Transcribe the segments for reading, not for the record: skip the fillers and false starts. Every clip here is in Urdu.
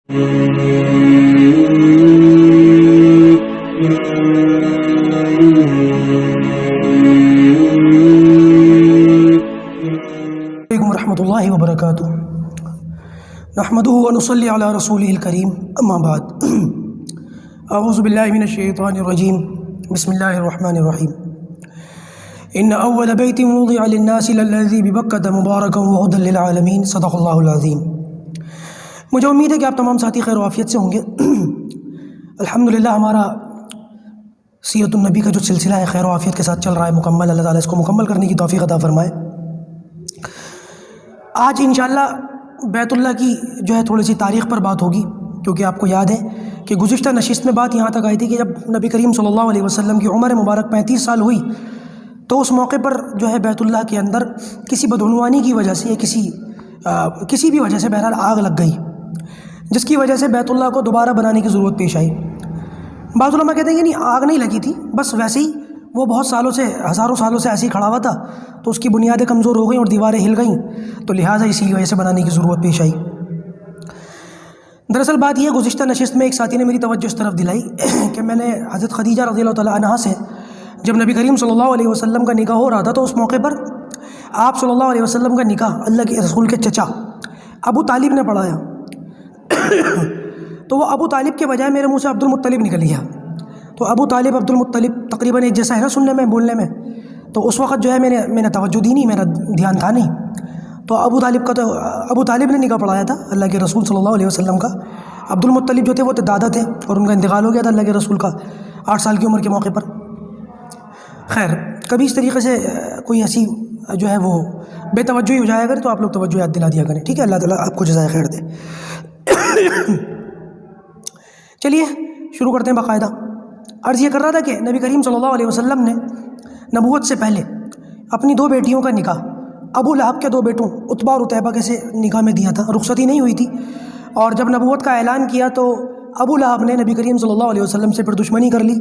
علیکم ورحمۃ اللہ وبرکاتہ۔ نحمدہ ونصلی علی رسولہ الکریم، اما بعد۔ اعوذ باللہ من الشیطان الرجیم، بسم اللہ الرحمن الرحیم۔ ان اول بیت وضع للناس للذی ببکۃ مبارکا وہدی للعالمین، صدق اللہ العظیم۔ مجھے امید ہے کہ آپ تمام ساتھی خیر و عافیت سے ہوں گے۔ الحمدللہ ہمارا سیرت النبی کا جو سلسلہ ہے خیر و عافیت کے ساتھ چل رہا ہے مکمل، اللہ تعالیٰ اس کو مکمل کرنے کی توفیق عطا فرمائے۔ آج انشاءاللہ بیت اللہ کی جو ہے تھوڑی سی تاریخ پر بات ہوگی، کیونکہ آپ کو یاد ہے کہ گزشتہ نشست میں بات یہاں تک آئی تھی کہ جب نبی کریم صلی اللہ علیہ وسلم کی عمر مبارک 35 سال ہوئی تو اس موقع پر جو ہے بیت اللہ کے اندر کسی بدعنوانی کی وجہ سے یا کسی بھی وجہ سے بہرحال آگ لگ گئی، جس کی وجہ سے بیت اللہ کو دوبارہ بنانے کی ضرورت پیش آئی۔ بعض علماء کہتے ہیں کہ نہیں، آگ نہیں لگی تھی، بس ویسے ہی وہ بہت سالوں سے، ہزاروں سالوں سے ایسے ہی کھڑا ہوا تھا تو اس کی بنیادیں کمزور ہو گئیں اور دیواریں ہل گئیں، تو لہٰذا اسی وجہ سے بنانے کی ضرورت پیش آئی۔ دراصل بات یہ، گزشتہ نشست میں ایک ساتھی نے میری توجہ اس طرف دلائی کہ میں نے حضرت خدیجہ رضی اللہ تعالیٰ عنہا سے جب نبی کریم صلی اللہ علیہ وسلم کا نکاح ہو رہا تھا تو اس موقع پر آپ صلی اللہ علیہ وسلم کا نکاح اللہ کے رسول کے چچا ابو طالب نے پڑھایا تو وہ ابو طالب کے بجائے میرے منہ سے عبد المطلب نکل گیا، تو ابو طالب عبد المطلب تقریباً ایک جیسا ہے نا سننے میں، بولنے میں، تو اس وقت جو ہے میں نے توجہ دی نہیں، میرا دھیان تھا نہیں، تو ابو طالب نے نکاح پڑھایا تھا اللہ کے رسول صلی اللہ علیہ وسلم کا۔ عبد المطلب جو تھے وہ دادا تھے اور ان کا انتقال ہو گیا تھا اللہ کے رسول کا 8 سال کی عمر کے موقع پر۔ خیر، کبھی اس طریقے سے کوئی ایسی جو ہے وہ بے توجہی ہو جائے اگر تو آپ لوگ توجہ یاد دلا دیا کریں، ٹھیک ہے؟ اللہ تعالیٰ آپ کو جزائے خیر دے۔ چلیے شروع کرتے ہیں باقاعدہ۔ عرض یہ کر رہا تھا کہ نبی کریم صلی اللہ علیہ وسلم نے نبوت سے پہلے اپنی 2 بیٹیوں کا نکاح ابو لہب کے 2 بیٹوں عتبہ اور عتیبہ کے سے نکاح میں دیا تھا، رخصتی نہیں ہوئی تھی، اور جب نبوت کا اعلان کیا تو ابو لہب نے نبی کریم صلی اللہ علیہ وسلم سے پھر دشمنی کر لی،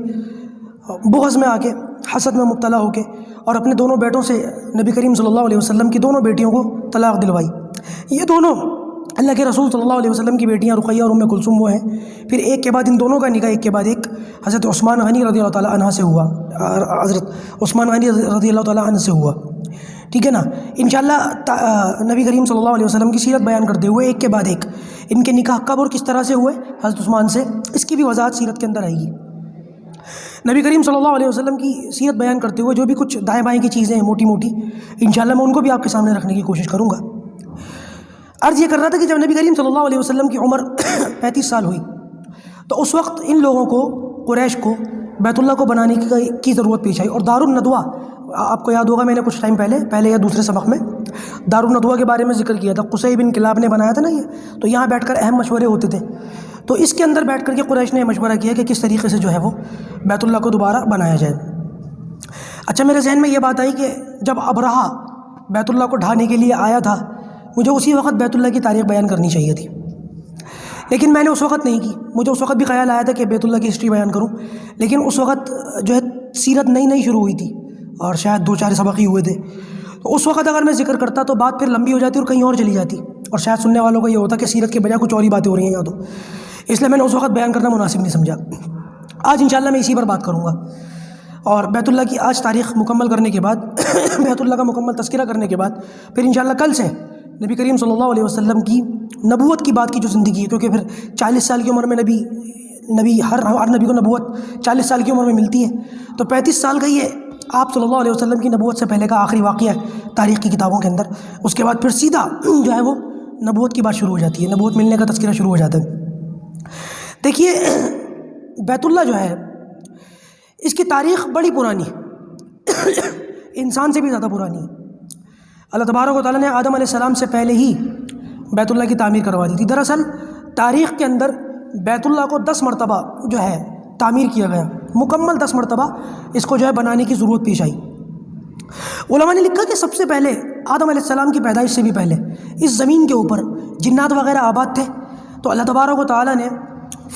بغض میں آ کے، حسد میں مبتلا ہو کے، اور اپنے دونوں بیٹوں سے نبی کریم صلی اللہ علیہ وسلم کی دونوں بیٹیوں کو طلاق دلوائی۔ یہ دونوں اللہ کے رسول صلی اللہ علیہ وسلم کی بیٹیاں رقیہ اور ام کلثوم وہ ہیں۔ پھر ایک کے بعد ان دونوں کا نکاح ایک کے بعد ایک حضرت عثمان غنی رضی اللہ تعالیٰ عنہ سے ہوا، حضرت عثمان غنی رضی اللہ تعالیٰ عنہ سے ہوا، ٹھیک ہے نا؟ انشاءاللہ نبی کریم صلی اللہ علیہ وسلم کی سیرت بیان کرتے ہوئے ایک کے بعد ایک ان کے نکاح کب اور کس طرح سے ہوئے حضرت عثمان سے، اس کی بھی وضاحت سیرت کے اندر آئے گی۔ نبی کریم صلی اللہ علیہ وسلم کی سیرت بیان کرتے ہوئے جو بھی کچھ دائیں بائیں کی چیزیں ہیں موٹی موٹی، انشاءاللہ میں ان کو بھی آپ کے سامنے رکھنے کی کوشش کروں گا۔ عرض یہ کر رہا تھا کہ جب نبی کریم صلی اللہ علیہ وسلم کی عمر 35 سال ہوئی تو اس وقت ان لوگوں کو، قریش کو، بیت اللہ کو بنانے کی ضرورت پیش آئی، اور دار الندوہ، آپ کو یاد ہوگا میں نے کچھ ٹائم پہلے یا دوسرے سبق میں دار الندوہ کے بارے میں ذکر کیا تھا، قصی بن کلاب نے بنایا تھا نا یہ، تو یہاں بیٹھ کر اہم مشورے ہوتے تھے، تو اس کے اندر بیٹھ کر کے قریش نے مشورہ کیا کہ کس طریقے سے جو ہے وہ بیت اللہ کو دوبارہ بنایا جائے۔ اچھا، میرے ذہن میں یہ بات آئی کہ جب ابرہہ بیت اللہ کو ڈھانے کے لیے آیا تھا، مجھے اسی وقت بیت اللہ کی تاریخ بیان کرنی چاہیے تھی، لیکن میں نے اس وقت نہیں کی۔ مجھے اس وقت بھی خیال آیا تھا کہ بیت اللہ کی ہسٹری بیان کروں، لیکن اس وقت جو ہے سیرت نئی شروع ہوئی تھی اور شاید 2-4 سبق ہی ہوئے تھے، تو اس وقت اگر میں ذکر کرتا تو بات پھر لمبی ہو جاتی اور کہیں اور چلی جاتی، اور شاید سننے والوں کو یہ ہوتا کہ سیرت کے بجائے کچھ اور ہی باتیں ہو رہی ہیں یہاں، تو اس لیے میں نے اس وقت بیان کرنا مناسب نہیں سمجھا۔ آج انشاءاللہ میں اسی پر بات کروں گا، اور بیت اللہ کی آج تاریخ مکمل کرنے کے بعد بیت اللہ کا مکمل تذکرہ کرنے کے بعد پھر انشاءاللہ کل سے نبی کریم صلی اللہ علیہ وسلم کی نبوت کی بات کی جو زندگی ہے، کیونکہ پھر 40 سال کی عمر میں ہر نبی کو نبوت 40 سال کی عمر میں ملتی ہے، تو 35 سال کا یہ آپ صلی اللہ علیہ وسلم کی نبوت سے پہلے کا آخری واقعہ ہے تاریخ کی کتابوں کے اندر۔ اس کے بعد پھر سیدھا جو ہے وہ نبوت کی بات شروع ہو جاتی ہے، نبوت ملنے کا تذکرہ شروع ہو جاتا ہے۔ دیکھیے، بیت اللہ جو ہے اس کی تاریخ بڑی پرانی ہے، انسان سے بھی زیادہ پرانی ہے۔ اللہ تبارک و تعالیٰ نے آدم علیہ السلام سے پہلے ہی بیت اللہ کی تعمیر کروا دی تھی۔ دراصل تاریخ کے اندر بیت اللہ کو 10 مرتبہ جو ہے تعمیر کیا گیا، مکمل 10 مرتبہ اس کو جو ہے بنانے کی ضرورت پیش آئی۔ علماء نے لکھا کہ سب سے پہلے آدم علیہ السلام کی پیدائش سے بھی پہلے اس زمین کے اوپر جنات وغیرہ آباد تھے، تو اللہ تبارک و تعالیٰ نے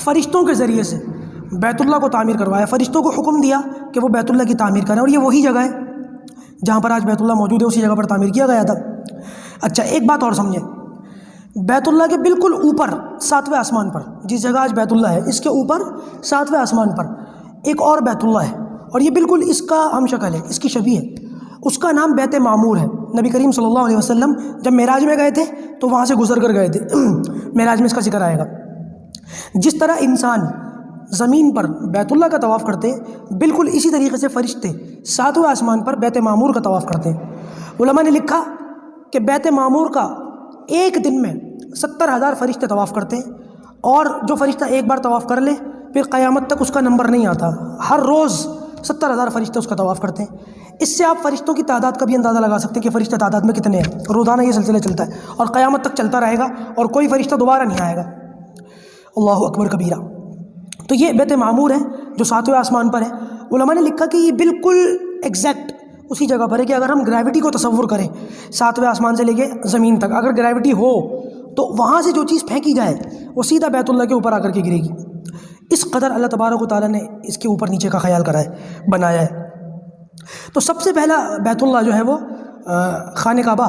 فرشتوں کے ذریعے سے بیت اللہ کو تعمیر کروایا، فرشتوں کو حکم دیا کہ وہ بیت اللہ کی تعمیر کریں، اور یہ وہی جگہ ہے جہاں پر آج بیت اللہ موجود ہے، اسی جگہ پر تعمیر کیا گیا تھا۔ اچھا، ایک بات اور سمجھیں، بیت اللہ کے بالکل اوپر 7ویں آسمان پر، جس جگہ آج بیت اللہ ہے اس کے اوپر 7ویں آسمان پر ایک اور بیت اللہ ہے، اور یہ بالکل اس کا ہم شکل ہے، اس کی شبیہ ہے۔ اس کا نام بیت معمور ہے۔ نبی کریم صلی اللہ علیہ وسلم جب معراج میں گئے تھے تو وہاں سے گزر کر گئے تھے، معراج میں اس کا ذکر آئے گا۔ جس طرح انسان زمین پر بیت اللہ کا طواف کرتے، بالکل اسی طریقے سے فرشتے 7ویں آسمان پر بیت معمور کا طواف کرتے ہیں۔ علماء نے لکھا کہ بیت معمور کا ایک دن میں 70,000 فرشتے طواف کرتے ہیں، اور جو فرشتہ ایک بار طواف کر لے پھر قیامت تک اس کا نمبر نہیں آتا، ہر روز 70,000 فرشتے اس کا طواف کرتے ہیں۔ اس سے آپ فرشتوں کی تعداد کا بھی اندازہ لگا سکتے ہیں کہ فرشتے تعداد میں کتنے ہیں۔ روزانہ یہ سلسلہ چلتا ہے اور قیامت تک چلتا رہے گا، اور کوئی فرشتہ دوبارہ نہیں آئے گا۔ اللہ اکبر کبیرہ۔ تو یہ بیت معمور ہے جو 7ویں آسمان پر ہے۔ علماء نے لکھا کہ یہ بالکل ایگزیکٹ اسی جگہ پر ہے کہ اگر ہم گریوٹی کو تصور کریں 7ویں آسمان سے لے کے زمین تک، اگر گریوٹی ہو تو وہاں سے جو چیز پھینکی جائے وہ سیدھا بیت اللہ کے اوپر آ کر کے گرے گی۔ اس قدر اللہ تبارک و تعالیٰ نے اس کے اوپر نیچے کا خیال کرا ہے، بنایا ہے۔ تو سب سے پہلا بیت اللہ جو ہے وہ خانہ کعبہ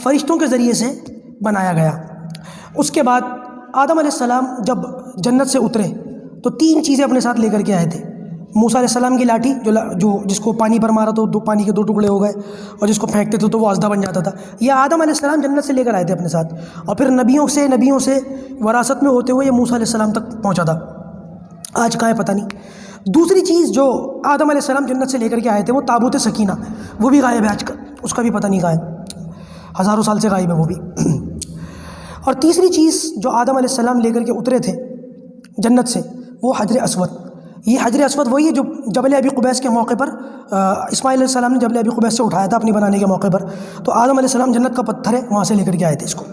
فرشتوں کے ذریعے سے بنایا گیا۔ اس کے بعد آدم علیہ السلام جب جنت سے اترے تو 3 چیزیں اپنے ساتھ لے کر کے آئے تھے۔ موسیٰ علیہ السلام کی لاٹھی جو جس کو پانی پر مارا تو پانی کے 2 ٹکڑے ہو گئے، اور جس کو پھینکتے تھے تو وہ اژدھا بن جاتا تھا۔ یہ آدم علیہ السلام جنت سے لے کر آئے تھے اپنے ساتھ، اور پھر نبیوں سے وراثت میں ہوتے ہوئے یہ موسیٰ علیہ السلام تک پہنچا تھا۔ آج کہاں ہے پتہ نہیں۔ دوسری چیز جو آدم علیہ السلام جنت سے لے کر کے آئے تھے وہ تابوت سکینہ، وہ بھی غائب ہے آج کل، اس کا بھی پتہ نہیں کہاں ہے، ہزاروں سال سے غائب ہے وہ بھی۔ اور تیسری چیز جو آدم علیہ السلام لے کر کے اترے تھے جنت سے وہ حجر اسود۔ یہ حجر اسود وہی ہے جو جبل ابی قبیس کے موقع پر اسماعیل علیہ السلام نے جبل ابی قبیس سے اٹھایا تھا اپنی بنانے کے موقع پر، تو آدم علیہ السلام جنت کا پتھر ہے وہاں سے لے کر کے آئے تھے اس کو۔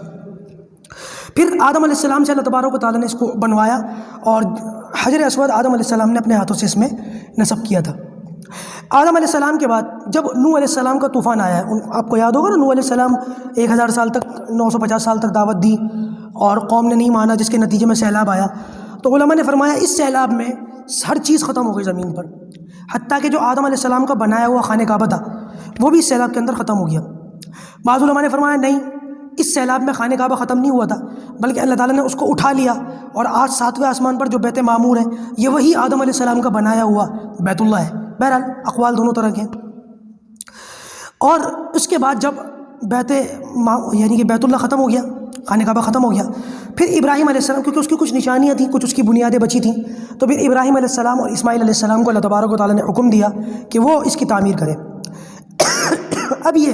پھر آدم علیہ السلام سے اللہ تبارک و تعالیٰ نے اس کو بنوایا، اور حجر اسود آدم علیہ السلام نے اپنے ہاتھوں سے اس میں نصب کیا تھا۔ آدم علیہ السلام کے بعد جب نوح علیہ السلام کا طوفان آیا ہے، آپ کو یاد ہوگا نا، نوح علیہ السلام 1000 سال تک 950 سال تک دعوت دی اور قوم نے نہیں مانا، جس کے نتیجے میں سیلاب آیا۔ تو علماء نے فرمایا اس سیلاب میں ہر چیز ختم ہو گئی زمین پر، حتیٰ کہ جو آدم علیہ السلام کا بنایا ہوا خانہ کعبہ تھا وہ بھی اس سیلاب کے اندر ختم ہو گیا۔ بعض علماء نے فرمایا نہیں، اس سیلاب میں خانہ کعبہ ختم نہیں ہوا تھا، بلکہ اللہ تعالیٰ نے اس کو اٹھا لیا، اور آج 7ویں آسمان پر جو بیت معمور ہے یہ وہی آدم علیہ السلام کا بنایا ہوا بیت اللہ ہے۔ بہرحال اقوال دونوں طرح کے ہیں۔ اور اس کے بعد جب یعنی کہ بیت اللہ ختم ہو گیا، خانہ کعبہ ختم ہو گیا، پھر ابراہیم علیہ السلام، کیونکہ اس کی کچھ نشانیاں تھیں، کچھ اس کی بنیادیں بچی تھیں، تو پھر ابراہیم علیہ السلام اور اسماعیل علیہ السلام کو اللہ تبارک و تعالیٰ نے حکم دیا کہ وہ اس کی تعمیر کریں۔ اب یہ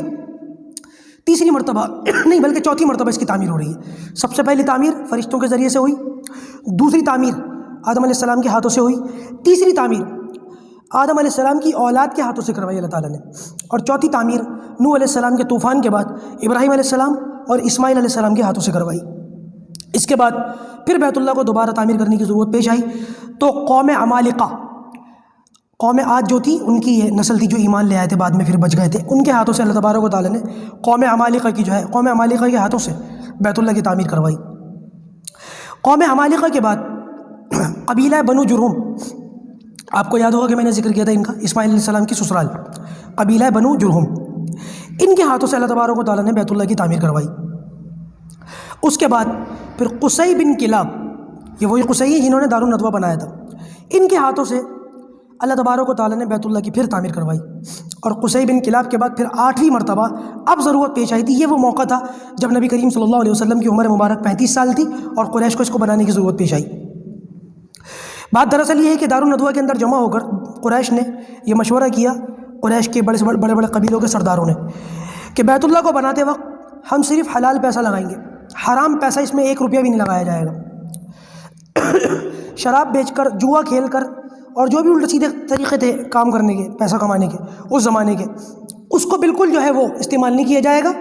تیسری مرتبہ نہیں بلکہ چوتھی مرتبہ اس کی تعمیر ہو رہی ہے۔ سب سے پہلی تعمیر فرشتوں کے ذریعے سے ہوئی، دوسری تعمیر آدم علیہ السلام کے ہاتھوں سے ہوئی، تیسری تعمیر آدم علیہ السلام کی اولاد کے ہاتھوں سے کروائی اللہ تعالیٰ نے، اور چوتھی تعمیر نوح علیہ السلام کے طوفان کے بعد ابراہیم علیہ السلام اور اسماعیل علیہ السلام کے ہاتھوں سے کروائی۔ اس کے بعد پھر بیت اللہ کو دوبارہ تعمیر کرنے کی ضرورت پیش آئی، تو قوم عمالقہ، قوم عاد جو تھی ان کی یہ نسل تھی جو ایمان لے آئے تھے، بعد میں پھر بچ گئے تھے، ان کے ہاتھوں سے اللہ تبارک و تعالیٰ نے قوم عمالقہ کی قوم عمالقہ کے ہاتھوں سے بیت اللہ کی تعمیر کروائی۔ قوم عمالقہ کے بعد قبیلہ بنو جرہم، آپ کو یاد ہوگا کہ میں نے ذکر کیا تھا ان کا، اسماعیل علیہ السلام کی سسرال، قبیلہ بنو جرہم، ان کے ہاتھوں سے اللہ تبارک و تعالیٰ نے بیت اللہ کی تعمیر کروائی۔ اس کے بعد پھر قصی بن کلاب، یہ وہی قصی ہیں جنہوں نے دار الندوہ بنایا تھا، ان کے ہاتھوں سے اللہ تبارک و تعالیٰ نے بیت اللہ کی پھر تعمیر کروائی۔ اور قصی بن کلاب کے بعد پھر 8ویں مرتبہ اب ضرورت پیش آئی تھی۔ یہ وہ موقع تھا جب نبی کریم صلی اللہ علیہ وسلم کی عمر مبارک 35 سال تھی اور قریش کو اس کو بنانے کی ضرورت پیش آئی۔ بات دراصل یہ ہے کہ دار الندوہ کے اندر جمع ہو کر قریش نے یہ مشورہ کیا، قریش کے بڑے بڑے قبیلوں کے سرداروں نے، کہ بیت اللہ کو بناتے وقت ہم صرف حلال پیسہ لگائیں گے، حرام پیسہ اس میں 1 روپیہ بھی نہیں لگایا جائے گا۔ شراب بیچ کر، جوا کھیل کر، اور جو بھی الٹے سیدھے طریقے تھے کام کرنے کے، پیسہ کمانے کے اس زمانے کے، اس کو بالکل جو ہے وہ استعمال نہیں کیا جائے گا،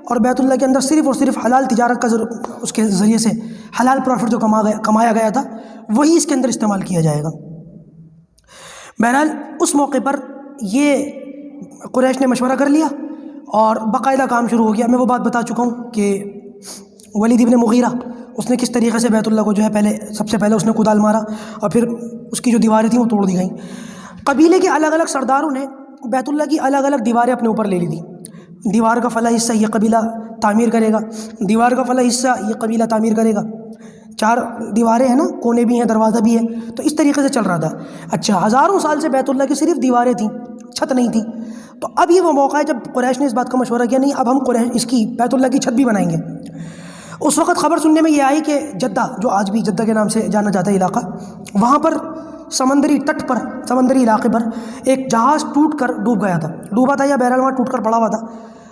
اور بیت اللہ کے اندر صرف اور صرف حلال تجارت کا اس کے ذریعے سے حلال پروفٹ جو کمایا گیا تھا وہی اس کے اندر استعمال کیا جائے گا۔ بہرحال اس موقع پر یہ قریش نے مشورہ کر لیا اور باقاعدہ کام شروع ہو گیا۔ میں وہ بات بتا چکا ہوں کہ ولید ابن مغیرہ اس نے کس طریقے سے بیت اللہ کو جو ہے سب سے پہلے اس نے کدال مارا، اور پھر اس کی جو دیواریں تھیں وہ توڑ دی گئیں۔ قبیلے کے الگ الگ سرداروں نے بیت اللہ کی الگ الگ دیواریں اپنے اوپر لے لی تھیں۔ دیوار کا فلاں حصہ یہ قبیلہ تعمیر کرے گا، دیوار کا فلاں حصہ یہ قبیلہ تعمیر کرے گا، 4 دیواریں ہیں نا، کونے بھی ہیں، دروازہ بھی ہے، تو اس طریقے سے چل رہا تھا۔ اچھا، ہزاروں سال سے بیت اللہ کی صرف دیواریں تھیں، چھت نہیں تھی، تو اب یہ وہ موقع ہے جب قریش نے اس بات کا مشورہ کیا، نہیں اب ہم قریش اس کی بیت اللہ کی چھت بھی بنائیں گے۔ اس وقت خبر سننے میں یہ آئی کہ جدہ، جو آج بھی جدہ کے نام سے جانا جاتا ہے علاقہ، وہاں پر سمندری تٹ پر، سمندری علاقے پر ایک جہاز ٹوٹ کر ڈوب گیا تھا، ڈوبا تھا یا بہرحال وہاں ٹوٹ کر پڑا ہوا تھا۔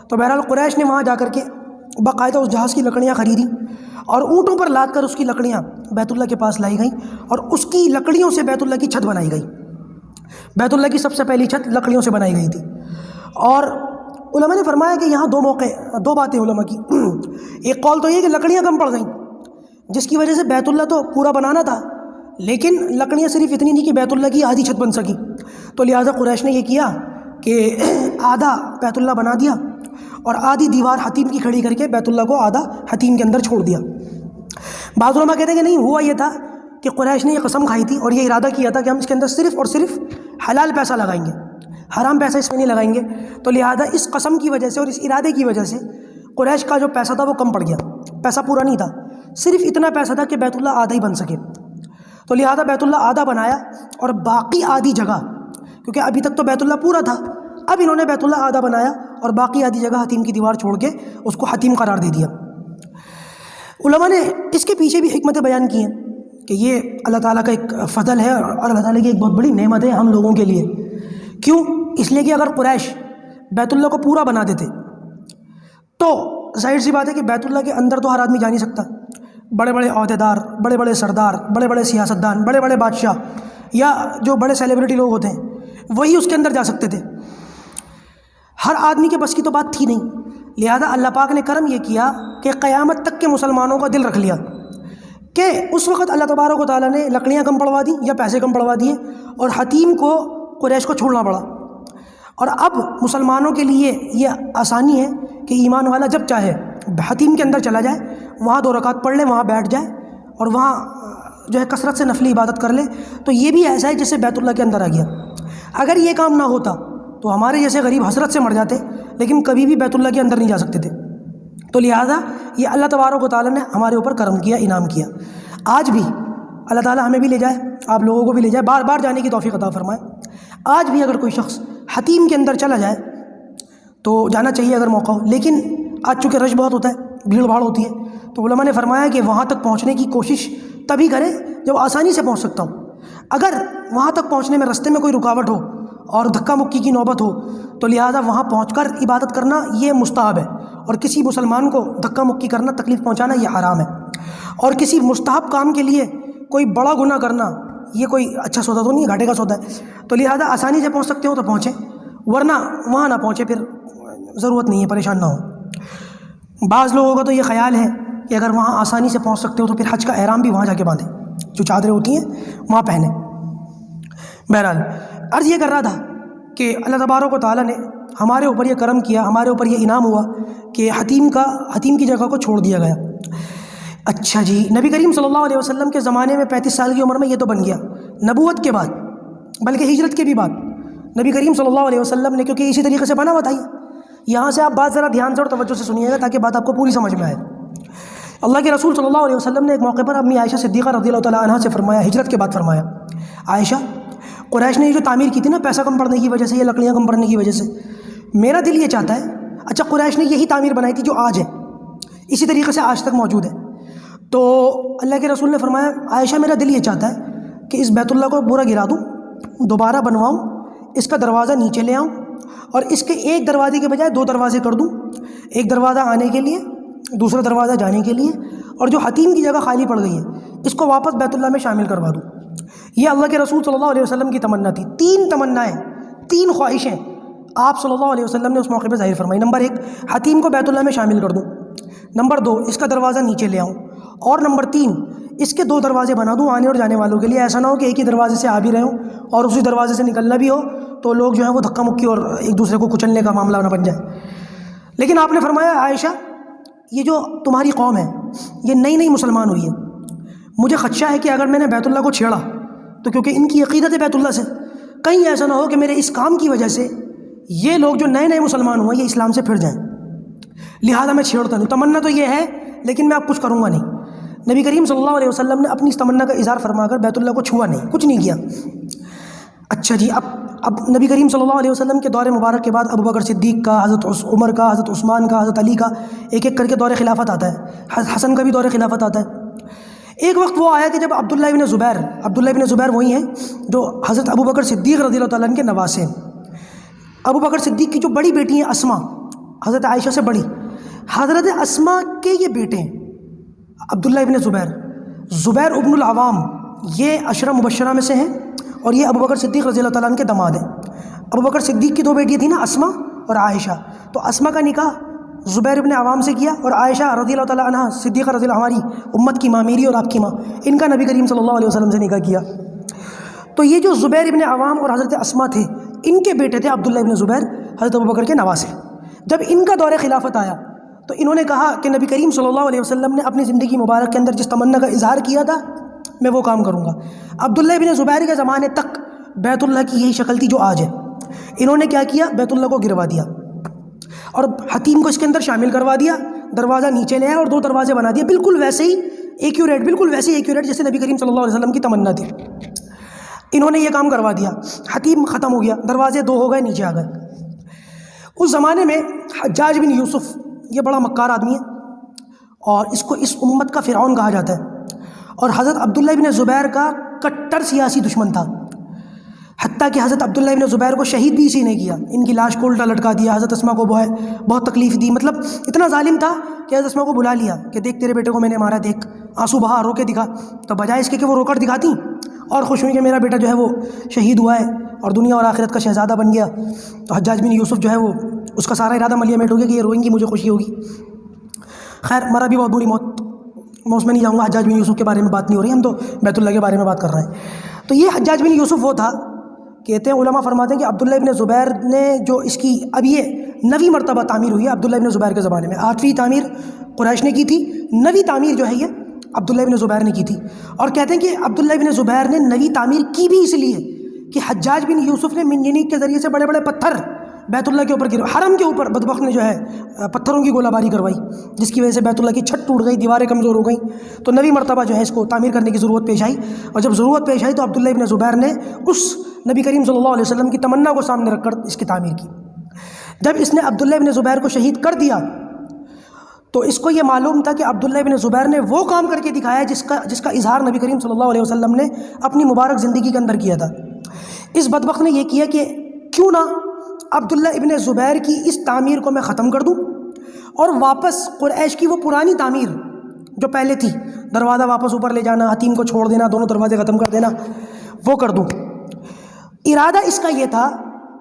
تو بہرحال قریش نے وہاں جا کر کے باقاعدہ اس جہاز کی لکڑیاں خریدی اور اونٹوں پر لاد کر اس کی لکڑیاں بیت اللہ کے پاس لائی گئیں، اور اس کی لکڑیوں سے بیت اللہ کی چھت بنائی گئی۔ بیت اللہ کی سب سے پہلی چھت لکڑیوں سے بنائی گئی تھی۔ اور علماء نے فرمایا کہ یہاں دو باتیں علماء کی، ایک قول تو یہ کہ لکڑیاں کم پڑ گئیں، جس کی وجہ سے بیت اللہ تو پورا بنانا تھا، لیکن لکڑیاں صرف اتنی نہیں کہ بیت اللہ کی آدھی چھت بن سکی، تو لہٰذا قریش نے یہ کیا کہ آدھا بیت اللہ بنا دیا اور آدھی دیوار حتیم کی کھڑی کر کے بیت اللہ کو آدھا حتیم کے اندر چھوڑ دیا۔ بعض علماء کہتے ہیں کہ نہیں، ہوا یہ تھا کہ قریش نے یہ قسم کھائی تھی اور یہ ارادہ کیا تھا کہ ہم اس کے اندر صرف اور صرف حلال پیسہ لگائیں گے، حرام پیسہ اس میں نہیں لگائیں گے، تو لہٰذا اس قسم کی وجہ سے اور اس ارادے کی وجہ سے قریش کا جو پیسہ تھا وہ کم پڑ گیا، پیسہ پورا نہیں تھا، صرف اتنا پیسہ تھا کہ بیت اللہ آدھا ہی بن سکے، تو لہٰذا بیت اللہ آدھا بنایا اور باقی آدھی جگہ، کیونکہ ابھی تک تو بیت اللہ پورا تھا، اب انہوں نے بیت اللہ آدھا بنایا اور باقی آدھی جگہ حتیم کی دیوار چھوڑ کے اس کو حتیم قرار دے دیا۔ علماء نے اس کے پیچھے بھی حکمتیں بیان کی ہیں کہ یہ اللہ تعالیٰ کا ایک فضل ہے اور اللہ تعالیٰ کی ایک بہت بڑی نعمت ہے ہم لوگوں کے لیے۔ کیوں؟ اس لیے کہ اگر قریش بیت اللہ کو پورا بنا دیتے تو ظاہر سی بات ہے کہ بیت اللہ کے اندر تو ہر آدمی جا نہیں سکتا، بڑے بڑے عہدیدار، بڑے بڑے سردار، بڑے بڑے سیاستدان، بڑے بڑے بادشاہ یا جو بڑے سیلیبریٹی لوگ ہوتے ہیں وہی اس کے اندر جا سکتے تھے، ہر آدمی کے بس کی تو بات تھی نہیں، لہذا اللہ پاک نے کرم یہ کیا کہ قیامت تک کے مسلمانوں کا دل رکھ لیا کہ اس وقت اللہ تبارک و تعالیٰ نے لکڑیاں کم پڑوا دی یا پیسے کم پڑوا دیے اور حتیم کو قریش کو چھوڑنا پڑا، اور اب مسلمانوں کے لیے یہ آسانی ہے کہ ایمان والا جب چاہے حتیم کے اندر چلا جائے، وہاں 2 رکعت پڑھ لے، وہاں بیٹھ جائے اور وہاں جو ہے کثرت سے نفلی عبادت کر لے، تو یہ بھی ایسا ہے جیسے بیت اللہ کے اندر آ گیا۔ اگر یہ کام نہ ہوتا تو ہمارے جیسے غریب حسرت سے مر جاتے، لیکن کبھی بھی بیت اللہ کے اندر نہیں جا سکتے تھے، تو لہٰذا یہ اللہ تبارک و تعالیٰ نے ہمارے اوپر کرم کیا، انعام کیا۔ آج بھی اللہ تعالیٰ ہمیں بھی لے جائے، آپ لوگوں کو بھی لے جائے، بار بار جانے کی توفیق عطا فرمائے۔ آج بھی اگر کوئی شخص حتیم کے اندر چلا جائے تو جانا چاہیے اگر موقع ہو، لیکن آج چونکہ رش بہت ہوتا ہے، بھیڑ بھاڑ ہوتی ہے، تو علماء نے فرمایا کہ وہاں تک پہنچنے کی کوشش تبھی کریں جب آسانی سے پہنچ سکتا ہوں۔ اگر وہاں تک پہنچنے میں رستے میں کوئی رکاوٹ ہو اور دھکا مکی کی نوبت ہو تو لہٰذا وہاں پہنچ کر عبادت کرنا یہ مستحب ہے، اور کسی مسلمان کو دھکا مکی کرنا، تکلیف پہنچانا یہ حرام ہے، اور کسی مستحب کام کے لیے کوئی بڑا گناہ کرنا یہ کوئی اچھا سودا تو نہیں ہے، گھاٹے کا سودا ہے، تو لہٰذا آسانی سے پہنچ سکتے ہو تو پہنچیں، ورنہ وہاں نہ پہنچے، پھر ضرورت نہیں ہے، پریشان نہ ہو۔ بعض لوگوں کا تو یہ خیال ہے کہ اگر وہاں آسانی سے پہنچ سکتے ہو تو پھر حج کا احرام بھی وہاں جا کے باندھیں، جو چادریں ہوتی ہیں وہاں پہنیں۔ بہرحال عرض یہ کر رہا تھا کہ اللہ تبارک و تعالیٰ نے ہمارے اوپر یہ کرم کیا، ہمارے اوپر یہ انعام ہوا کہ حتیم کی جگہ کو چھوڑ دیا گیا۔ اچھا جی، نبی کریم صلی اللہ علیہ وسلم کے زمانے میں 35 سال کی عمر میں یہ تو بن گیا، نبوت کے بعد بلکہ ہجرت کے بھی بعد نبی کریم صلی اللہ علیہ وسلم نے، کیونکہ اسی طریقے سے بنا ہوا تھا، یہاں سے آپ بات ذرا دھیان سے اور توجہ سے سنیے گا تاکہ بات آپ کو پوری سمجھ میں آئے۔ اللہ کے رسول صلی اللہ علیہ وسلم نے ایک موقع پر امی عائشہ صدیقہ رضی اللہ تعالیٰ عنہا سے فرمایا، ہجرت کے بعد فرمایا، عائشہ، قریش نے یہ جو تعمیر کی تھی نا پیسہ کم پڑنے کی وجہ سے یا لکڑیاں کم پڑنے کی وجہ سے، میرا دل یہ چاہتا ہے، اچھا قریش نے یہی تعمیر بنائی تھی جو آج ہے، اسی طریقے سے آج تک موجود ہے، تو اللہ کے رسول نے فرمایا، عائشہ میرا دل یہ چاہتا ہے کہ اس بیت اللہ کو پورا گرا دوں، دوبارہ بنواؤں، اس کا دروازہ نیچے لے آؤں اور اس کے ایک دروازے کے بجائے 2 دروازے کر دوں، ایک دروازہ آنے کے لیے، دوسرا دروازہ جانے کے لیے، اور جو حتیم کی جگہ خالی پڑ گئی ہے اس کو واپس بیت اللہ میں شامل کروا دوں۔ یہ اللہ کے رسول صلی اللہ علیہ وسلم کی تمنا تھی، 3 تمنائیں، 3 خواہشیں آپ صلی اللہ علیہ وسلم نے اس موقع پہ ظاہر فرمائی۔ نمبر 1، حتیم کو بیت اللہ میں شامل کر دوں، نمبر 2، اس کا دروازہ نیچے لے آؤں، اور نمبر 3، اس کے 2 دروازے بنا دوں آنے اور جانے والوں کے لیے، ایسا نہ ہو کہ ایک ہی دروازے سے آ بھی رہے ہوں اور اسی دروازے سے نکلنا بھی ہو تو لوگ جو ہیں وہ دھکا مکی اور ایک دوسرے کو کچلنے کا معاملہ نہ بن جائے۔ لیکن آپ نے فرمایا، عائشہ، یہ جو تمہاری قوم ہے یہ نئی مسلمان ہوئی ہے، مجھے خدشہ ہے کہ اگر میں نے بیت اللہ کو چھیڑا تو کیونکہ ان کی عقیدت ہے بیت اللہ سے، کہیں ایسا نہ ہو کہ میرے اس کام کی وجہ سے یہ لوگ جو نئے مسلمان ہوئے یہ اسلام سے پھر جائیں، لہٰذا میں چھیڑتا نہیں. تمنا تو یہ ہے لیکن میں اب کچھ کروں گا نہیں. نبی کریم صلی اللہ علیہ وسلم نے اپنی اس تمنا کا اظہار فرما کر بیت اللہ کو چھوا نہیں, کچھ نہیں کیا. اچھا جی, اب نبی کریم صلی اللہ علیہ وسلم کے دور مبارک کے بعد ابو بکر صدیق کا, حضرت عمر کا, حضرت عثمان کا, حضرت علی کا, ایک ایک کر کے دور خلافت آتا ہے. حسن کا بھی دور خلافت آتا ہے. ایک وقت وہ آیا کہ جب عبداللہ ابن زبیر وہی ہیں جو حضرت ابو بکر صدیق رضی اللہ تعالیٰ عنہ کے نواسے ہیں. ابو بکر صدیق کی جو بڑی بیٹی ہیں اسما, حضرت عائشہ سے بڑی, حضرت اسما کے یہ بیٹے ہیں عبداللہ ابن زبیر ابن العوام, یہ عشرہ مبشرہ میں سے ہیں اور یہ ابو بکر صدیق رضی اللہ تعالیٰ عنہ کے داماد ہیں. ابو بکر صدیق کی دو بیٹیاں تھیں نا, اسما اور عائشہ. تو اسما کا نکاح زبیر ابن عوام سے کیا, اور عائشہ رضی اللہ تعالیٰ عنہ صدیقہ رضی اللہ, ہماری امت کی ماں, میری اور آپ کی ماں, ان کا نبی کریم صلی اللہ علیہ وسلم سے نکاح کیا. تو یہ جو زبیر ابن عوام اور حضرت اسما تھے, ان کے بیٹے تھے عبداللہ ابن زبیر, حضرت ابو بکر کے نواسے. جب ان کا دور خلافت آیا تو انہوں نے کہا کہ نبی کریم صلی اللہ علیہ وسلم نے اپنی زندگی مبارک کے اندر جس تمنا کا اظہار کیا تھا میں وہ کام کروں گا. عبداللہ ابن زبیر کے زمانے تک بیت اللہ کی یہی شکل تھی جو آج ہے. انہوں نے کیا کیا, بیت اللہ کو گروا دیا اور حتیم کو اس کے اندر شامل کروا دیا, دروازہ نیچے لے آیا اور 2 دروازے بنا دیے, بالکل ویسے ہی ایکیوریٹ جیسے نبی کریم صلی اللہ علیہ وسلم کی تمنا تھی. انہوں نے یہ کام کروا دیا, حتیم ختم ہو گیا, دروازے 2 ہو گئے, نیچے آ گئے. اس زمانے میں حجاج بن یوسف, یہ بڑا مکار آدمی ہے اور اس کو اس امت کا فرعون کہا جاتا ہے, اور حضرت عبداللہ ابن زبیر کا کٹر سیاسی دشمن تھا. حتیٰ کہ حضرت عبداللہ ابن زبیر کو شہید بھی اسی نے کیا, ان کی لاش کو الٹا لٹکا دیا. حضرت اسما کو بہت تکلیف دی, مطلب اتنا ظالم تھا کہ حضرت اسما کو بلا لیا کہ دیکھ تیرے بیٹے کو میں نے مارا, دیکھ آنسو بہا, رو کے دکھا. تو بجائے اس کے کہ وہ رو کر دکھاتی اور خوش ہوئی کہ میرا بیٹا جو ہے وہ شہید ہوا ہے اور دنیا اور آخرت کا شہزادہ بن گیا, تو حجاج بن یوسف جو ہے وہ, اس کا سارا ارادہ ملیا میٹ ہو گیا کہ یہ روئیں گی مجھے خوشی ہوگی. خیر مرا بھی بہت بری موت, میں اس میں نہیں جاؤں گا, حجاج بن یوسف کے بارے میں بات نہیں ہو رہی, ہم تو بیت اللہ کے بارے میں بات کر رہے ہیں. تو یہ حجاج بن یوسف وہ تھا, کہتے ہیں علماء فرماتے ہیں کہ عبداللہ ابن زبیر نے جو اس کی, اب یہ 9ویں مرتبہ تعمیر ہوئی ہے عبداللہ ابن زبیر کے زمانے میں. 8ویں تعمیر قریش نے کی تھی, 9ویں تعمیر جو ہے یہ عبداللہ ابن زبیر نے کی تھی. اور کہتے ہیں کہ عبداللہ ابن زبیر نے 9ویں تعمیر کی بھی اس لیے کہ حجاج بن یوسف نے منجنیق کے ذریعے سے بڑے بڑے پتھر بیت اللہ کے اوپر گرو, حرم کے اوپر بدبخت نے جو ہے پتھروں کی گولہ باری کروائی, جس کی وجہ سے بیت اللہ کی چھت ٹوٹ گئی, دیواریں کمزور ہو گئیں. تو 9ویں مرتبہ جو ہے اس کو تعمیر کرنے کی ضرورت پیش آئی, اور جب ضرورت پیش آئی تو عبداللہ ابن زبیر نے اس نبی کریم صلی اللہ علیہ وسلم کی تمنا کو سامنے رکھ کر اس کی تعمیر کی. جب اس نے عبداللہ ابن زبیر کو شہید کر دیا تو اس کو یہ معلوم تھا کہ عبداللہ ابن زبیر نے وہ کام کر کے دکھایا جس کا اظہار نبی کریم صلی اللہ علیہ وسلم نے اپنی مبارک زندگی کے اندر کیا تھا. اس بدبخت نے یہ کیا کہ کیوں نہ عبداللہ ابن زبیر کی اس تعمیر کو میں ختم کر دوں اور واپس قریش کی وہ پرانی تعمیر جو پہلے تھی, دروازہ واپس اوپر لے جانا, حتیم کو چھوڑ دینا, دونوں دروازے ختم کر دینا, وہ کر دوں. ارادہ اس کا یہ تھا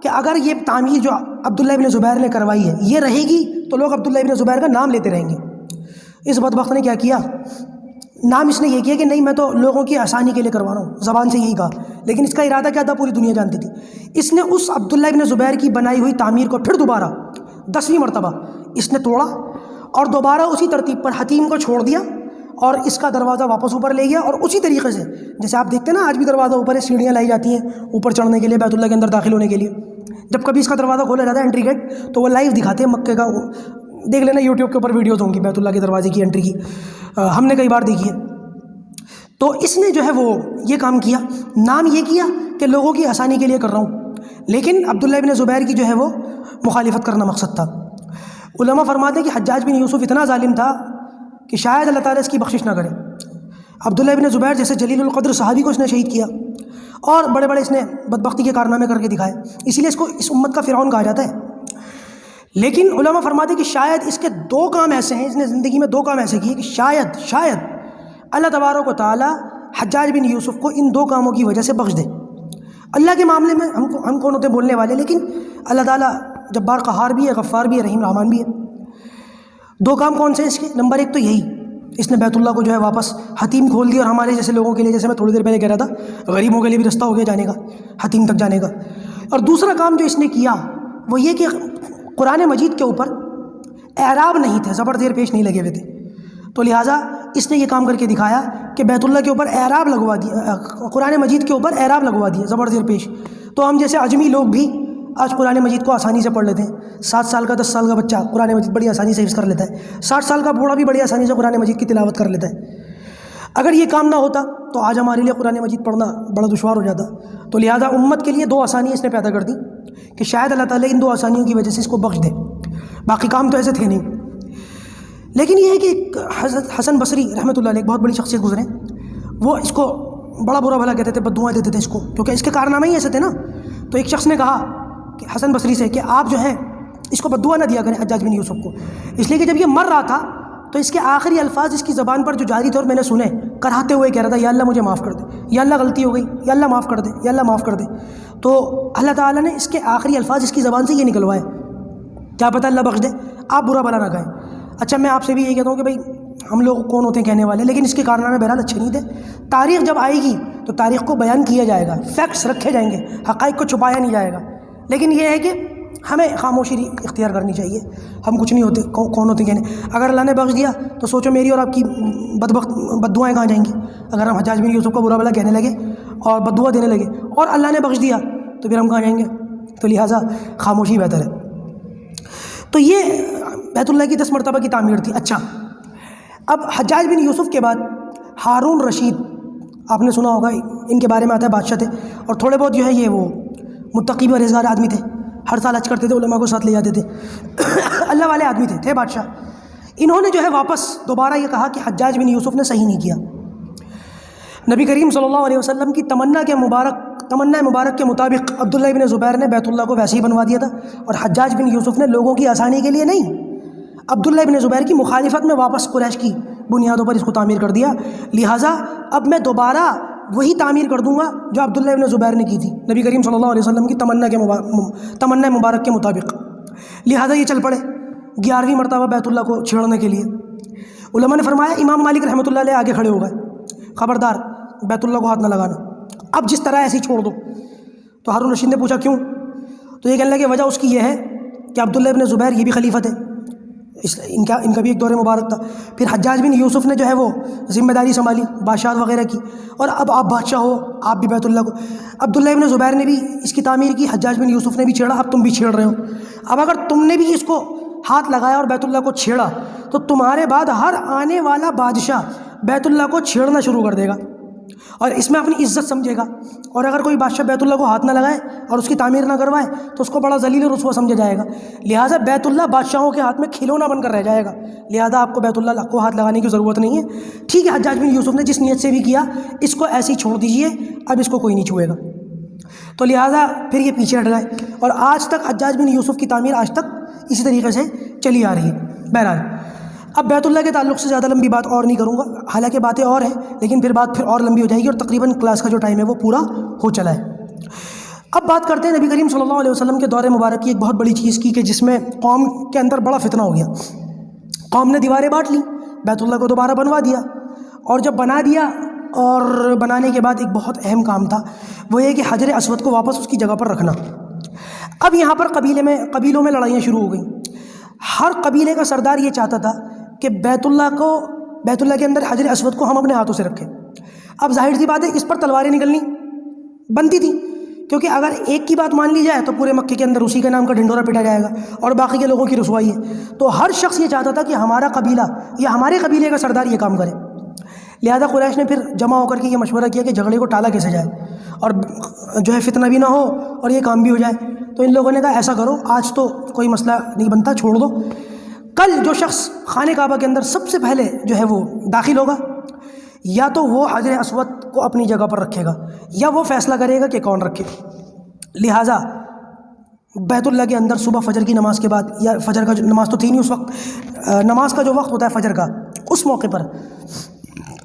کہ اگر یہ تعمیر جو عبداللہ ابن زبیر نے کروائی ہے یہ رہے گی تو لوگ عبداللہ ابن زبیر کا نام لیتے رہیں گے. اس بدبخت نے کیا کیا, نام اس نے یہ کیا کہ نہیں میں تو لوگوں کی آسانی کے لیے کروا رہا ہوں, زبان سے یہی کہا, لیکن اس کا ارادہ کیا تھا پوری دنیا جانتی تھی. اس نے اس عبداللہ ابن زبیر کی بنائی ہوئی تعمیر کو پھر دوبارہ 10ویں مرتبہ اس نے توڑا اور دوبارہ اسی ترتیب پر حتیم کو چھوڑ دیا اور اس کا دروازہ واپس اوپر لے گیا. اور اسی طریقے سے جیسے آپ دیکھتے ہیں نا آج بھی دروازہ اوپر ہے, سیڑھیاں لائی جاتی ہیں اوپر چڑھنے کے لیے, بیت اللہ کے اندر داخل ہونے کے لیے. جب کبھی اس کا دروازہ کھولا جاتا ہے انٹری گیٹ تو وہ لائیو دکھاتے ہیں مکے کا, دیکھ لینا یوٹیوب کے اوپر ویڈیوز ہوں گی بیت اللہ کے دروازے کی انٹری کی, ہم نے کئی بار دیکھی ہے. تو اس نے جو ہے وہ یہ کام کیا, نام یہ کیا کہ لوگوں کی آسانی کے لیے کر رہا ہوں, لیکن عبداللہ ابن زبیر کی جو ہے وہ مخالفت کرنا مقصد تھا. علماء فرماتے ہیں کہ حجاج بن یوسف اتنا ظالم تھا کہ شاید اللہ تعالیٰ اس کی بخشش نہ کرے. عبداللہ ابن زبیر جیسے جلیل القدر صحابی کو اس نے شہید کیا اور بڑے بڑے اس نے بدبختی کے کارنامے کر کے دکھائے, اسی لیے اس کو اس امت کا فرعون کہا جاتا ہے. لیکن علماء فرماتے ہیں کہ شاید اس کے 2 کام ایسے ہیں, اس نے زندگی میں 2 کام ایسے کیے کہ شاید اللہ تبارک و تعالیٰ حجاج بن یوسف کو ان 2 کاموں کی وجہ سے بخش دے. اللہ کے معاملے میں ہم کون ہوتے بولنے والے, لیکن اللہ تعالیٰ جبار قہار بھی ہے, غفار بھی ہے, رحیم رحمان بھی ہے. 2 کام کون سے اس کے, نمبر 1 تو یہی, اس نے بیت اللہ کو جو ہے واپس حتیم کھول دیا, اور ہمارے جیسے لوگوں کے لیے, جیسے میں تھوڑی دیر پہلے کہہ رہا تھا, غریبوں کے لیے بھی رستہ ہو گیا جانے کا, حتیم تک جانے کا. اور دوسرا کام جو اس نے کیا وہ یہ کہ قرآن مجید کے اوپر اعراب نہیں تھے, زبر زیر پیش نہیں لگے ہوئے تھے, تو لہٰذا اس نے یہ کام کر کے دکھایا کہ بیت اللہ کے اوپر اعراب لگوا دیا, قرآن مجید کے اوپر اعراب لگوا دیا, زبر زیر پیش. تو ہم جیسے عجمی لوگ بھی آج قرآن مجید کو آسانی سے پڑھ لیتے ہیں. 7 سال کا 10 سال کا بچہ قرآن مجید بڑی آسانی سے حفظ کر لیتا ہے. 60 سال کا بوڑھا بھی بڑی آسانی سے قرآن مجید کی تلاوت کر لیتا ہے. اگر یہ کام نہ ہوتا تو آج ہمارے لیے قرآن مجید پڑھنا بڑا دشوار ہو جاتا. تو لہٰذا امت کے لیے 2 آسانیاں اس نے پیدا کر دی کہ شاید اللہ تعالیٰ ان 2 آسانیوں کی وجہ سے اس کو بخش دے. باقی کام تو ایسے تھے نہیں. لیکن یہ ہے کہ ایک حضرت حسن بصری رحمۃ اللہ علیہ ایک بہت بڑی شخصیت گزرے. وہ اس کو بڑا برا بھلا کہتے تھے، بد دعائیں دیتے تھے اس کو، کیونکہ اس کے کارنامے ہی ایسے تھے نا. تو ایک شخص نے کہا کہ حسن بصری سے کہ آپ جو ہیں اس کو بد دعا نہ دیا کریں حجاج بن یوسف کو، اس لیے کہ جب یہ مر رہا تھا تو اس کے آخری الفاظ اس کی زبان پر جو جاری تھے اور میں نے سنے، کراہتے ہوئے کہہ رہا تھا یا اللہ مجھے معاف کر دے، یا اللہ غلطی ہو گئی، یا اللہ معاف کر دے، یا اللہ معاف کر دے. تو اللہ تعالیٰ نے اس کے آخری الفاظ اس کی زبان سے یہ نکلوائے، کیا پتہ اللہ بخش دے، آپ برا بھلا نہ کہیں. اچھا میں آپ سے بھی یہ کہتا ہوں کہ بھائی ہم لوگ کون ہوتے ہیں کہنے والے، لیکن اس کے کارنامے بہرحال اچھے نہیں تھے. تاریخ جب آئے گی تو تاریخ کو بیان کیا جائے گا، فیکٹس رکھے جائیں گے، حقائق کو چھپایا نہیں جائے گا. لیکن یہ ہے کہ ہمیں خاموشی اختیار کرنی چاہیے. ہم کچھ نہیں ہوتے، کون ہوتے کہنے. اگر اللہ نے بخش دیا تو سوچو میری اور آپ کی بد دعائیں کہاں جائیں گی. اگر ہم حجاج بن یوسف کو برا بھلا کہنے لگے اور بد دعا دینے لگے اور اللہ نے بخش دیا تو پھر ہم کہاں جائیں گے. تو لہٰذا خاموشی بہتر ہے. تو یہ بیت اللہ کی 10 مرتبہ کی تعمیر تھی. اچھا اب حجاج بن یوسف کے بعد ہارون رشید، آپ نے سنا ہوگا، ان کے بارے میں آتا ہے بادشاہ تھے اور تھوڑے بہت جو ہے یہ وہ متقی و پرہیزگار آدمی تھے. ہر سال حج کرتے تھے، علماء کو ساتھ لے جاتے تھے، اللہ والے آدمی تھے بادشاہ. انہوں نے جو ہے واپس دوبارہ یہ کہا کہ حجاج بن یوسف نے صحیح نہیں کیا. نبی کریم صلی اللہ علیہ وسلم کی تمنا مبارک کے مطابق عبداللہ ابن زبیر نے بیت اللہ کو ویسے ہی بنوا دیا تھا، اور حجاج بن یوسف نے لوگوں کی آسانی کے لیے نہیں، عبداللہ ابن زبیر کی مخالفت میں واپس قریش کی بنیادوں پر اس کو تعمیر کر دیا. لہٰذا اب میں دوبارہ وہی تعمیر کر دوں گا جو عبداللہ ابن زبیر نے کی تھی نبی کریم صلی اللہ علیہ وسلم کی تمنا مبارک کے مطابق. لہٰذا یہ چل پڑے 11ویں مرتبہ بیت اللہ کو چھیڑنے کے لیے. علماء نے فرمایا، امام مالک رحمۃ اللہ علیہ آگے کھڑے ہو گئے، خبردار بیت اللہ کو ہاتھ نہ لگانا، اب جس طرح ایسے ہی چھوڑ دو. تو ہارون رشید نے پوچھا کیوں؟ تو یہ کہنے لگے وجہ اس کی یہ ہے کہ عبداللہ ابن زبیر یہ بھی خلیفہ تھے، ان کا بھی ایک دور مبارک تھا. پھر حجاج بن یوسف نے جو ہے وہ ذمہ داری سنبھالی، بادشاہت وغیرہ کی، اور اب آپ بادشاہ ہو، آپ بھی بیت اللہ کو. عبداللہ ابن زبیر نے بھی اس کی تعمیر کی، حجاج بن یوسف نے بھی چھیڑا، اب تم بھی چھیڑ رہے ہو. اب اگر تم نے بھی اس کو ہاتھ لگایا اور بیت اللہ کو چھیڑا تو تمہارے بعد ہر آنے والا بادشاہ بیت اللہ کو چھیڑنا شروع کر دے گا اور اس میں اپنی عزت سمجھے گا. اور اگر کوئی بادشاہ بیت اللہ کو ہاتھ نہ لگائے اور اس کی تعمیر نہ کروائے تو اس کو بڑا ذلیل و رسوا سمجھا جائے گا. لہٰذا بیت اللہ بادشاہوں کے ہاتھ میں کھلونا بن کر رہ جائے گا. لہٰذا آپ کو بیت اللہ کو ہاتھ لگانے کی ضرورت نہیں ہے. ٹھیک ہے، حجاج بن یوسف نے جس نیت سے بھی کیا اس کو ایسے ہی چھوڑ دیجئے، اب اس کو کوئی نہیں چھوئے گا. تو لہٰذا پھر یہ پیچھے ہٹ گئے اور آج تک حجاج بن یوسف کی تعمیر آج تک اسی طریقے سے چلی آ رہی ہے. بہرحال اب بیت اللہ کے تعلق سے زیادہ لمبی بات اور نہیں کروں گا، حالانکہ باتیں اور ہیں لیکن پھر بات اور لمبی ہو جائے گی اور تقریباً کلاس کا جو ٹائم ہے وہ پورا ہو چلا ہے. اب بات کرتے ہیں نبی کریم صلی اللہ علیہ وسلم کے دور مبارک کی ایک بہت بڑی چیز کی کہ جس میں قوم کے اندر بڑا فتنہ ہو گیا. قوم نے دیواریں بانٹ لی، بیت اللہ کو دوبارہ بنوا دیا، اور جب بنا دیا اور بنانے کے بعد ایک بہت اہم کام تھا، وہ یہ کہ حجر اسود کو واپس اس کی جگہ پر رکھنا. اب یہاں پر قبیلوں میں لڑائیاں شروع ہو گئیں. ہر قبیلے کا سردار یہ چاہتا تھا کہ بیت اللہ کے اندر حجر اسود کو ہم اپنے ہاتھوں سے رکھیں. اب ظاہر سی بات ہے اس پر تلواریں نکلنی بنتی تھی، کیونکہ اگر ایک کی بات مان لی جائے تو پورے مکے کے اندر اسی کے نام کا ڈھنڈورا پیٹا جائے گا اور باقی کے لوگوں کی رسوائی ہے. تو ہر شخص یہ چاہتا تھا کہ ہمارا قبیلہ یا ہمارے قبیلے کا سردار یہ کام کرے. لہذا قریش نے پھر جمع ہو کر کے یہ مشورہ کیا کہ جھگڑے کو ٹالا کیسے جائے اور جو ہے فتنہ بھی نہ ہو اور یہ کام بھی ہو جائے. تو ان لوگوں نے کہا ایسا کرو، آج تو کوئی مسئلہ نہیں بنتا، چھوڑ دو. کل جو شخص خانہ کعبہ کے اندر سب سے پہلے جو ہے وہ داخل ہوگا یا تو وہ حجر اسود کو اپنی جگہ پر رکھے گا یا وہ فیصلہ کرے گا کہ کون رکھے. لہٰذا بیت اللہ کے اندر صبح فجر کی نماز کے بعد، یا فجر کا جو نماز تو تھی نہیں اس وقت، نماز کا جو وقت ہوتا ہے فجر کا، اس موقع پر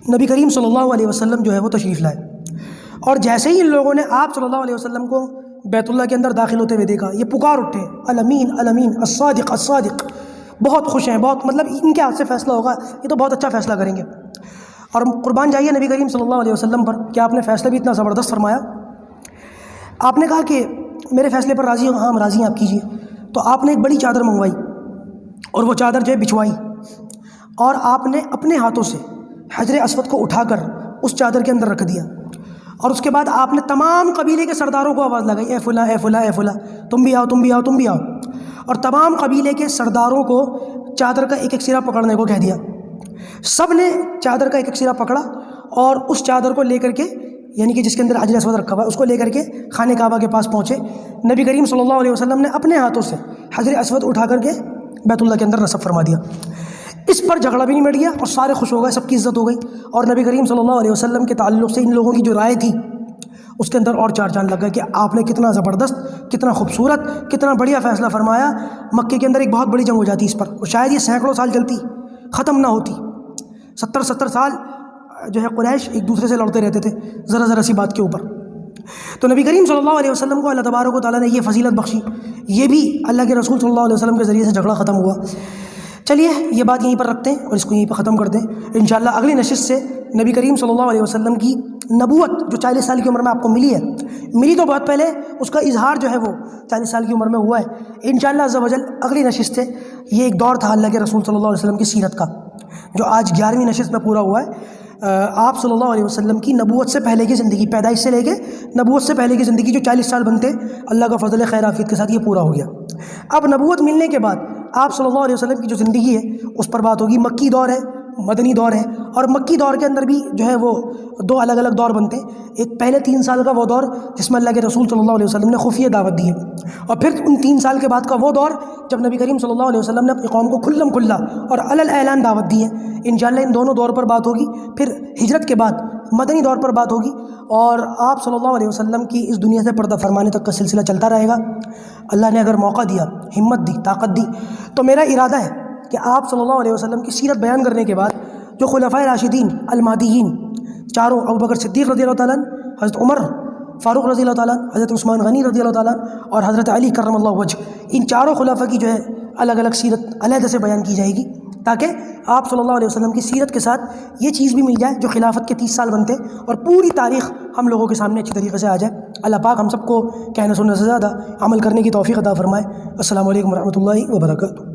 نبی کریم صلی اللہ علیہ وسلم جو ہے وہ تشریف لائے. اور جیسے ہی ان لوگوں نے آپ صلی اللہ علیہ وسلم کو بیت اللہ کے اندر داخل ہوتے ہوئے دیکھا، یہ پکار اٹھے الامین الامین الصادق الصادق، بہت خوش ہیں، بہت مطلب ان کے ہاتھ سے فیصلہ ہوگا، یہ تو بہت اچھا فیصلہ کریں گے. اور قربان جائیے نبی کریم صلی اللہ علیہ وسلم پر کہ آپ نے فیصلہ بھی اتنا زبردست فرمایا. آپ نے کہا کہ میرے فیصلے پر راضی ہو؟ ہاں ہم راضی ہیں، آپ کیجیے. تو آپ نے ایک بڑی چادر منگوائی اور وہ چادر جو ہے بچھوائی، اور آپ نے اپنے ہاتھوں سے حجر اسود کو اٹھا کر اس چادر کے اندر رکھ دیا اور اس کے بعد آپ نے تمام قبیلے کے سرداروں کو آواز لگائی، اے فلاں اے فلاں اے فلاں، تم بھی آؤ تم بھی آؤ تم بھی آؤ، اور تمام قبیلے کے سرداروں کو چادر کا ایک ایک سرا پکڑنے کو کہہ دیا۔ سب نے چادر کا ایک ایک سرا پکڑا اور اس چادر کو لے کر کے، یعنی کہ جس کے اندر حجر اسود رکھا ہوا ہے، اس کو لے کر کے خانہ کعبہ کے پاس پہنچے۔ نبی کریم صلی اللہ علیہ وسلم نے اپنے ہاتھوں سے حجر اسود اٹھا کر کے بیت اللہ کے اندر نصب فرما دیا۔ اس پر جھگڑا بھی نہیں مٹ گیا اور سارے خوش ہو گئے، سب کی عزت ہو گئی۔ اور نبی کریم صلی اللہ علیہ وسلم کے تعلق سے ان لوگوں کی جو رائے تھی اس کے اندر اور چار چاند لگ گئے کہ آپ نے کتنا زبردست، کتنا خوبصورت، کتنا بڑھیا فیصلہ فرمایا۔ مکے کے اندر ایک بہت بڑی جنگ ہو جاتی اس پر، اور شاید یہ سینکڑوں سال چلتی، ختم نہ ہوتی۔ 70 سال جو ہے قریش ایک دوسرے سے لڑتے رہتے تھے ذرا ذرا سی بات کے اوپر۔ تو نبی کریم صلی اللہ علیہ وسلم کو اللہ تبارک و تعالیٰ نے یہ فضیلت بخشی، یہ بھی اللہ کے رسول صلی اللہ علیہ وسلم کے ذریعے سے جھگڑا ختم ہوا۔ چلیے یہ بات یہیں پر رکھتے ہیں اور اس کو یہیں پر ختم کرتے ہیں۔ انشاءاللہ اگلی نشست سے نبی کریم صلی اللہ علیہ وسلم کی نبوت جو 40 سال کی عمر میں آپ کو ملی ہے، ملی تو بہت پہلے، اس کا اظہار جو ہے وہ 40 سال کی عمر میں ہوا ہے۔ انشاءاللہ عز و جل اگلی نشست سے یہ ایک دور تھا اللہ کے رسول صلی اللہ علیہ وسلم کی سیرت کا، جو آج 11ویں نشست میں پورا ہوا ہے۔ آپ صلی اللہ علیہ وسلم کی نبوت سے پہلے کی زندگی، پیدائش سے لے کے نبوت سے پہلے کی زندگی جو 40 سال بنتے، اللہ کا فضل خیر عافیت کے ساتھ یہ پورا ہو گیا۔ اب نبوت ملنے کے بعد آپ صلی اللہ علیہ وسلم کی جو زندگی ہے اس پر بات ہوگی۔ مکی دور ہے، مدنی دور ہے، اور مکی دور کے اندر بھی جو ہے وہ دو الگ الگ دور بنتے ہیں۔ ایک پہلے 3 سال کا وہ دور جس میں اللہ کے رسول صلی اللہ علیہ وسلم نے خفیہ دعوت دی ہے، اور پھر ان 3 سال کے بعد کا وہ دور جب نبی کریم صلی اللہ علیہ وسلم نے اپنی قوم کو کھلم کھلا اور علی اعلان دعوت دی ہے۔ انشاءاللہ ان دونوں دور پر بات ہوگی۔ پھر ہجرت کے بعد مدنی دور پر بات ہوگی، اور آپ صلی اللہ علیہ وسلم کی اس دنیا سے پردہ فرمانے تک کا سلسلہ چلتا رہے گا۔ اللہ نے اگر موقع دیا، ہمت دی، طاقت دی، تو میرا ارادہ ہے کہ آپ صلی اللہ علیہ وسلم کی سیرت بیان کرنے کے بعد جو خلفائے راشدین المہدیین چاروں، ابوبکر صدیق رضی اللہ تعالیٰ عنہ، حضرت عمر فاروق رضی اللہ تعالیٰ عنہ، حضرت عثمان غنی رضی اللہ تعالیٰ عنہ، اور حضرت علی کرم اللہ وجہ، ان چاروں خلفاء کی جو ہے الگ الگ سیرت علیحدہ سے بیان کی جائے گی، تاکہ آپ صلی اللہ علیہ وسلم کی سیرت کے ساتھ یہ چیز بھی مل جائے جو خلافت کے 30 سال بنتے، اور پوری تاریخ ہم لوگوں کے سامنے اچھی طریقے سے آ جائے۔ اللہ پاک ہم سب کو کہنے سننے سے زیادہ عمل کرنے کی توفیق عطا فرمائے۔ السلام علیکم ورحمۃ اللہ وبرکاتہ۔